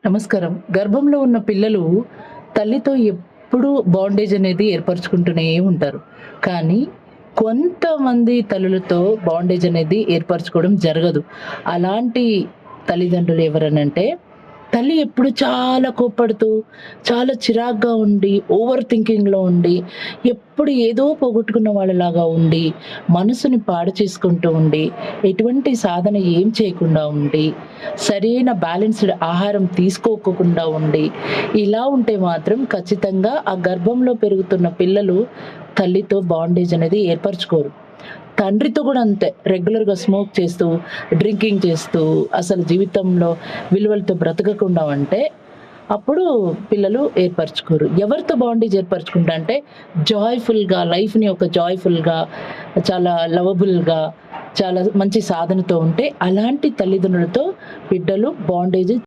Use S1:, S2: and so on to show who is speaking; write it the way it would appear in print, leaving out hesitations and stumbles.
S1: నమస్కారం. గర్భంలో ఉన్న పిల్లలు తల్లితో ఎప్పుడూ బాండేజ్ అనేది ఏర్పరచుకుంటూనే ఉంటారు. కానీ కొంతమంది తల్లులతో బాండేజ్ అనేది ఏర్పరచుకోవడం జరగదు. అలాంటి తల్లిదండ్రులు ఎవరనంటే, తల్లి ఎప్పుడు చాలా కోప్పడుతూ, చాలా చిరాగ్గా ఉండి, ఓవర్ థింకింగ్‌లో ఉండి, ఎప్పుడు ఏదో పోగొట్టుకున్న వాళ్ళలాగా ఉండి, మనసుని పాడు చేసుకుంటూ ఉండి, ఎటువంటి సాధన ఏం చేయకుండా ఉండి, సరైన బ్యాలెన్స్‌డ్ ఆహారం తీసుకోకోకుండా ఉండి, ఇలా ఉంటే మాత్రం ఖచ్చితంగా ఆ గర్భంలో పెరుగుతున్న పిల్లలు తల్లితో బాండేజ్ అనేది ఏర్పరచుకోరు. తండ్రితో గూడా అంతే. రెగ్యులర్‌గా స్మోక్ చేస్తూ, డ్రింకింగ్ చేస్తూ, అసలు జీవితంలో విలువలతో బ్రతకకుండా ఉంటే, అప్పుడు పిల్లలు ఏర్పరచుకోరు. ఎవరితో బాండేజ్ ఏర్పరచుకుంటా అంటే, లైఫ్‌ని ఒక జాయ్‌ఫుల్‌గా, చాలా లవబుల్‌గా, చాలా మంచి సాధనతో ఉంటే, అలాంటి తల్లిదండ్రులతో బిడ్డలు బాండేజ్